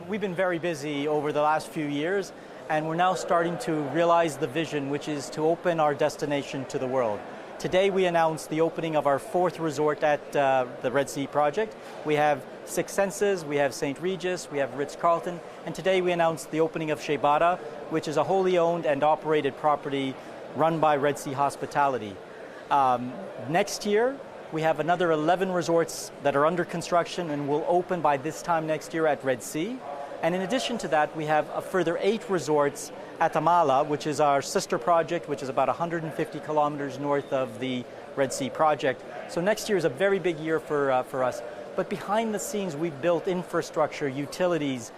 We've been very busy over the last few years, and we're now starting to realize the vision, which is to open our destination to the world. Today we announced the opening of our 4th resort at the Red Sea project. We have Six Senses, we have St. Regis, we have Ritz-Carlton, and today we announced the opening of Shebara, which is a wholly owned and operated property run by Red Sea Hospitality. Next year, we have another 11 resorts that are under construction and will open by this time next year at Red Sea. And in addition to that, we have a further 8 resorts at Amala, which is our sister project, which is about 150 kilometers north of the Red Sea project. So next year is a very big year for us. But behind the scenes, we've built infrastructure, utilities.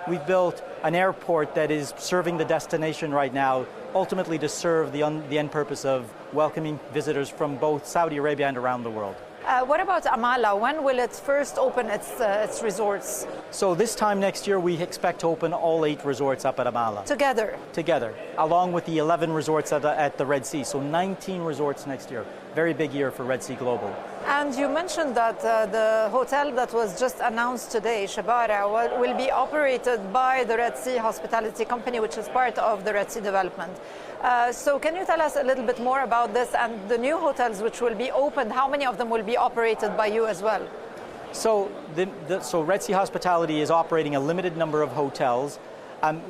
We've built an airport that is serving the destination right now, ultimately to serve the end purpose of welcoming visitors from both Saudi Arabia and around the world. What about Amala? When will it first open its resorts? So this time next year, we expect to open all 8 resorts up at Amala. Together? Together, along with the 11 resorts at the Red Sea. So 19 resorts next year. Very big year for Red Sea Global. And you mentioned that the hotel that was just announced today, Shebara, will be operated by the Red Sea Hospitality Company, which is part of the Red Sea development. So can you tell us a little bit more about this and the new hotels which will be opened? How many of them will be operated by you as well? So, so Red Sea Hospitality is operating a limited number of hotels.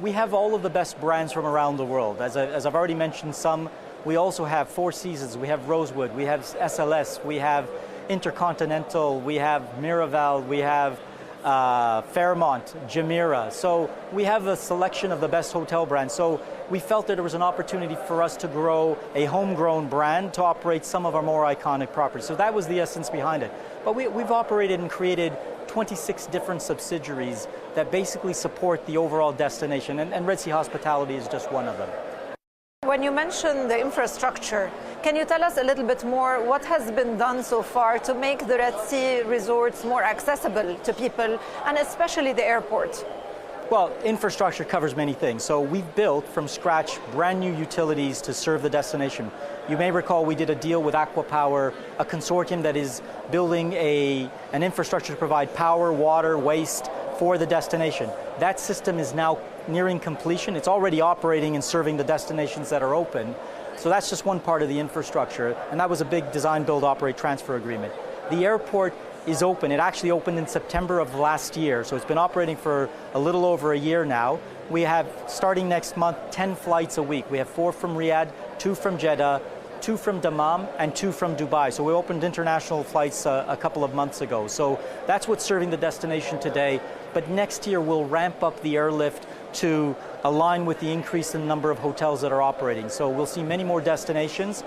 We have all of the best brands from around the world. As I've already mentioned some, we also have Four Seasons, we have Rosewood, we have SLS, we have Intercontinental, we have Miraval, we have Fairmont, Jumeirah. So we have a selection of the best hotel brands. So we felt that there was an opportunity for us to grow a homegrown brand to operate some of our more iconic properties. So that was the essence behind it. But we've operated and created 26 different subsidiaries that basically support the overall destination, and Red Sea Hospitality is just one of them. When you mention the infrastructure, can you tell us a little bit more what has been done so far to make the Red Sea resorts more accessible to people, and especially the airport? Well, infrastructure covers many things. So we've built from scratch brand new utilities to serve the destination. You may recall we did a deal with Aqua Power, a consortium that is building an infrastructure to provide power, water, waste for the destination. That system is now nearing completion. It's already operating and serving the destinations that are open. So that's just one part of the infrastructure, and that was a big design, build, operate, transfer agreement. The airport is open. It actually opened in September of last year, so it's been operating for a little over a year now. We have, starting next month, 10 flights a week. We have 4 from Riyadh, 2 from Jeddah, 2 from Dammam, and 2 from Dubai. So we opened international flights a couple of months ago. So that's what's serving the destination today. But next year we'll ramp up the airlift to align with the increase in the number of hotels that are operating. So we'll see many more destinations,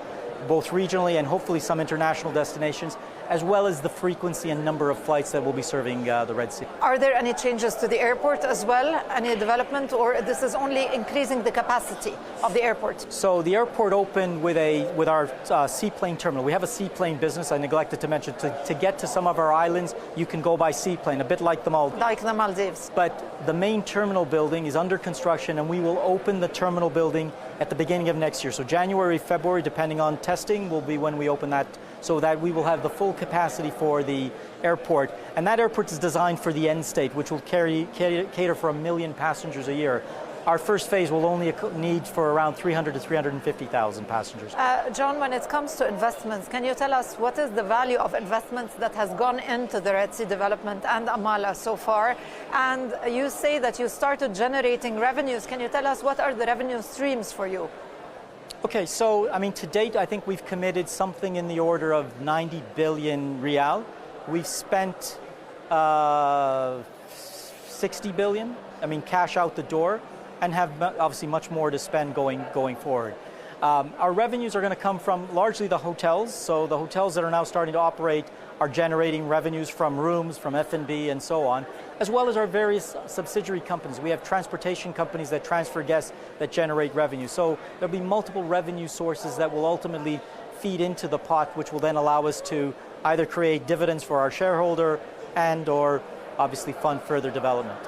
both regionally and hopefully some international destinations, as well as the frequency and number of flights that will be serving the Red Sea. Are there any changes to the airport as well? Any development, or this is only increasing the capacity of the airport? So the airport opened with our seaplane terminal. We have a seaplane business, I neglected to mention. To get to some of our islands, you can go by seaplane, a bit like the Maldives. Like the Maldives. But the main terminal building is under construction, and we will open the terminal building at the beginning of next year. So January, February, depending on testing, will be when we open that, so that we will have the full capacity for the airport. And that airport is designed for the end state, which will cater for 1 million passengers a year. Our first phase will only need for around 300 to 350,000 passengers. John, when it comes to investments, can you tell us what is the value of investments that has gone into the Red Sea development and Amala so far? And you say that you started generating revenues. Can you tell us what are the revenue streams for you? Okay, so I mean, to date, I think we've committed something in the order of 90 billion riyal. We've spent 60 billion, I mean, cash out the door, and have obviously much more to spend going forward. Our revenues are going to come from largely the hotels. So the hotels that are now starting to operate are generating revenues from rooms, from F&B, and so on, as well as our various subsidiary companies. We have transportation companies that transfer guests that generate revenue. So there'll be multiple revenue sources that will ultimately feed into the pot, which will then allow us to either create dividends for our shareholder and or obviously fund further development.